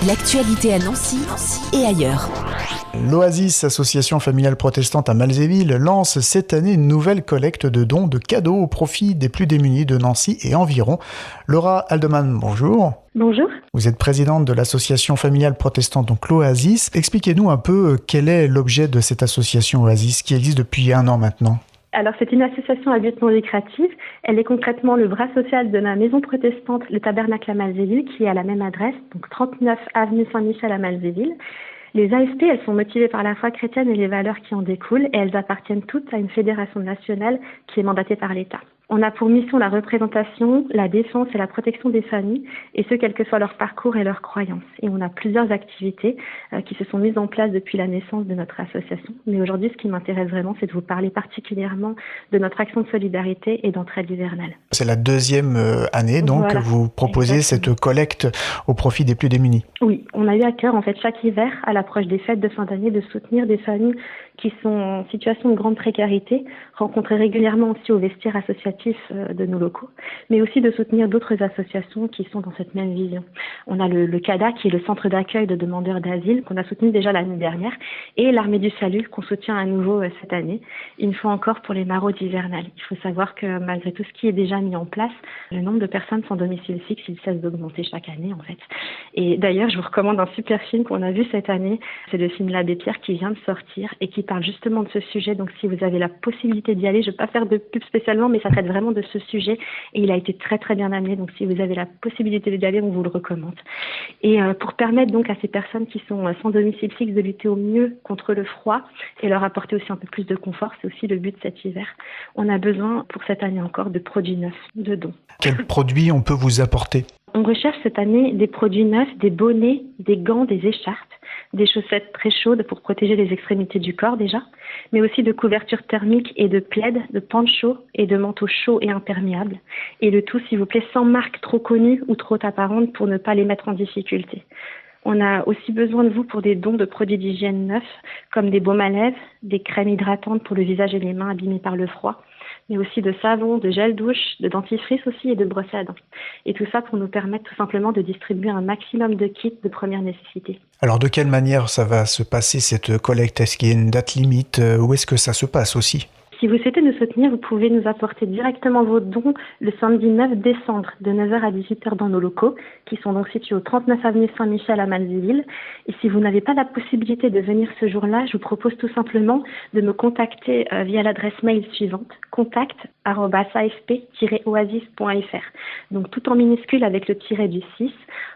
L'actualité à Nancy et ailleurs. L'Oasis, association familiale protestante à Malzéville, lance cette année une nouvelle collecte de dons de cadeaux au profit des plus démunis de Nancy et environ. Laura Aldeman, bonjour. Bonjour. Vous êtes présidente de l'association familiale protestante, donc l'Oasis. Expliquez-nous un peu quel est l'objet de cette association Oasis qui existe depuis 1 an maintenant. Alors, c'est une association à but non lucratif. Elle est concrètement le bras social de la maison protestante, le Tabernacle à Malzéville, qui est à la même adresse, donc 39 avenue Saint-Michel à Malzéville. Les AFP, elles sont motivées par la foi chrétienne et les valeurs qui en découlent, et elles appartiennent toutes à une fédération nationale qui est mandatée par l'État. On a pour mission la représentation, la défense et la protection des familles, et ce, quel que soit leur parcours et leurs croyances. Et on a plusieurs activités qui se sont mises en place depuis la naissance de notre association. Mais aujourd'hui, ce qui m'intéresse vraiment, c'est de vous parler particulièrement de notre action de solidarité et d'entraide hivernale. C'est la 2e année, donc, voilà, que vous proposez cette collecte au profit des plus démunis. Oui, on a eu à cœur, en fait, chaque hiver, à l'approche des fêtes de fin d'année, de soutenir des familles qui sont en situation de grande précarité, rencontrées régulièrement aussi au vestiaire associatif de nos locaux, mais aussi de soutenir d'autres associations qui sont dans cette même vision. On a le CADA, qui est le centre d'accueil de demandeurs d'asile, qu'on a soutenu déjà l'année dernière, et l'Armée du Salut, qu'on soutient à nouveau cette année, une fois encore pour les maraudes hivernales. Il faut savoir que malgré tout ce qui est déjà mis en place, le nombre de personnes sans domicile fixe, il cesse d'augmenter chaque année, en fait. Et d'ailleurs, je vous recommande un super film qu'on a vu cette année, c'est le film L'Abbé Pierre qui vient de sortir et qui parle justement de ce sujet. Donc si vous avez la possibilité d'y aller, je ne vais pas faire de pub spécialement, mais ça traite vraiment de ce sujet et il a été très très bien amené. Donc si vous avez la possibilité d'y aller, on vous le recommande. Et pour permettre donc à ces personnes qui sont sans domicile fixe de lutter au mieux contre le froid et leur apporter aussi un peu plus de confort, c'est aussi le but de cet hiver. On a besoin pour cette année encore de produits neufs, de dons. Quels produits on peut vous apporter ? On recherche cette année des produits neufs, des bonnets, des gants, des écharpes, des chaussettes très chaudes pour protéger les extrémités du corps déjà, mais aussi de couvertures thermiques et de plaids, de ponchos et de manteaux chauds et imperméables. Et le tout, s'il vous plaît, sans marque trop connue ou trop apparente pour ne pas les mettre en difficulté. On a aussi besoin de vous pour des dons de produits d'hygiène neufs, comme des baumes à lèvres, des crèmes hydratantes pour le visage et les mains abîmés par le froid, mais aussi de savon, de gel douche, de dentifrice aussi et de brosse à dents. Et tout ça pour nous permettre tout simplement de distribuer un maximum de kits de première nécessité. Alors de quelle manière ça va se passer cette collecte ? Est-ce qu'il y a une date limite ? Où est-ce que ça se passe aussi ? Si vous souhaitez nous soutenir, vous pouvez nous apporter directement vos dons le samedi 9 décembre de 9h à 18h dans nos locaux, qui sont donc situés au 39 avenue Saint-Michel à Malzéville. Et si vous n'avez pas la possibilité de venir ce jour-là, je vous propose tout simplement de me contacter via l'adresse mail suivante, contact@afp-oasis.fr. Donc tout en minuscule avec le tiret du 6,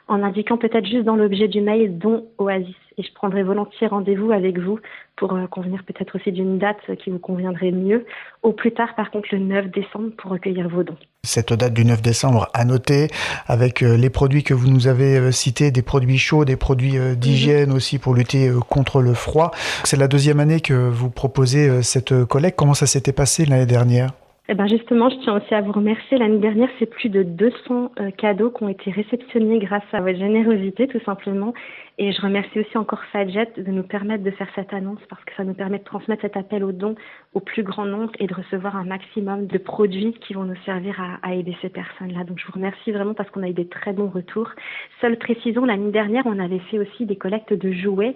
en indiquant peut-être juste dans l'objet du mail don Oasis. Et je prendrai volontiers rendez-vous avec vous pour convenir peut-être aussi d'une date qui vous conviendrait mieux. Au plus tard, par contre, le 9 décembre pour recueillir vos dons. Cette date du 9 décembre à noter avec les produits que vous nous avez cités, des produits chauds, des produits d'hygiène aussi pour lutter contre le froid. C'est la 2e année que vous proposez cette collecte. Comment ça s'était passé l'année dernière ? Eh ben justement, je tiens aussi à vous remercier. L'année dernière, c'est plus de 200 cadeaux qui ont été réceptionnés grâce à votre générosité, tout simplement. Et je remercie aussi encore Fadjet de nous permettre de faire cette annonce parce que ça nous permet de transmettre cet appel aux dons au plus grand nombre et de recevoir un maximum de produits qui vont nous servir à aider ces personnes-là. Donc je vous remercie vraiment parce qu'on a eu des très bons retours. Seule précision, l'année dernière, on avait fait aussi des collectes de jouets.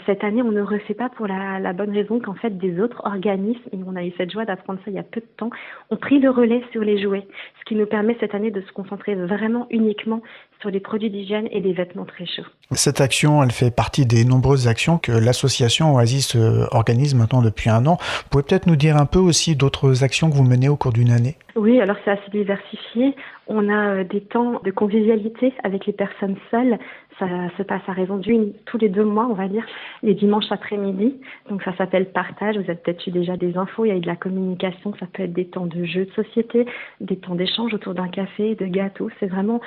Cette année, on ne refait pas pour la bonne raison qu'en fait des autres organismes, et on a eu cette joie d'apprendre ça il y a peu de temps, ont pris le relais sur les jouets. Ce qui nous permet cette année de se concentrer vraiment uniquement sur les produits d'hygiène et des vêtements très chauds. Cette action, elle fait partie des nombreuses actions que l'association Oasis organise maintenant depuis 1 an. Vous pouvez peut-être nous dire un peu aussi d'autres actions que vous menez au cours d'une année ? Oui, alors c'est assez diversifié. On a des temps de convivialité avec les personnes seules. Ça se passe à raison tous les 2 mois, on va dire, les dimanches après-midi. Donc ça s'appelle Partage. Vous avez peut-être eu déjà des infos. Il y a eu de la communication. Ça peut être des temps de jeux de société, des temps d'échange autour d'un café, de gâteaux. C'est vraiment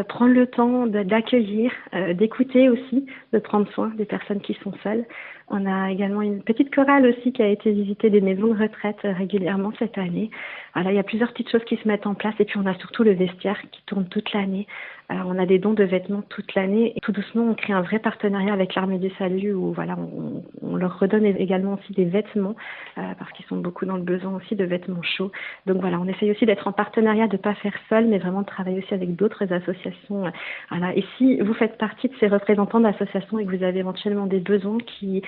prendre le temps d'accueillir, d'écouter aussi, de prendre soin des personnes qui sont seules. On a également une petite chorale aussi qui a été visiter des maisons de retraite régulièrement cette année. Voilà, il y a plusieurs petites choses qui se mettent en place et puis on a surtout le vestiaire qui tourne toute l'année Alors, on a des dons de vêtements toute l'année et tout doucement, on crée un vrai partenariat avec l'Armée du Salut où voilà, on leur redonne également aussi des vêtements parce qu'ils sont beaucoup dans le besoin aussi de vêtements chauds. Donc voilà, on essaye aussi d'être en partenariat, de pas faire seul, mais vraiment de travailler aussi avec d'autres associations. Voilà. Et si vous faites partie de ces représentants d'associations et que vous avez éventuellement des besoins qui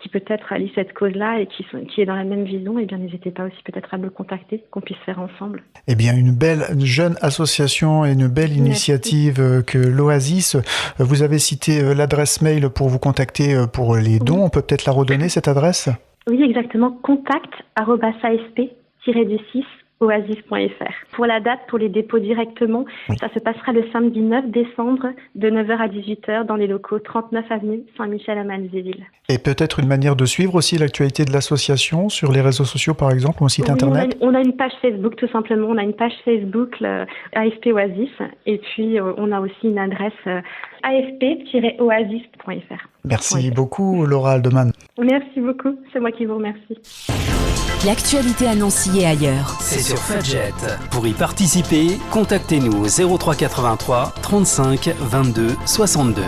peut-être allient cette cause-là et qui est dans la même vision, eh bien n'hésitez pas aussi peut-être à me contacter, qu'on puisse faire ensemble. Eh bien, une belle jeune association et une belle initiative que l'Oasis. Vous avez cité l'adresse mail pour vous contacter pour les dons. On peut peut-être la redonner, cette adresse ? Oui, exactement. contact@asp-6 oasis.fr. Pour la date, pour les dépôts directement, ça se passera le samedi 9 décembre de 9h à 18h dans les locaux 39 avenue Saint-Michel à Malzéville. Et peut-être une manière de suivre aussi l'actualité de l'association sur les réseaux sociaux, par exemple, ou un site internet ? On a une page Facebook, tout simplement. On a une page Facebook, AFP Oasis. Et puis, on a aussi une adresse afp-oasis.fr. Merci beaucoup, Laura Haldeman. Merci beaucoup. C'est moi qui vous remercie. L'actualité à Nancy et ailleurs. C'est sur Fudget. Pour y participer, contactez-nous au 03 83 35 22 62.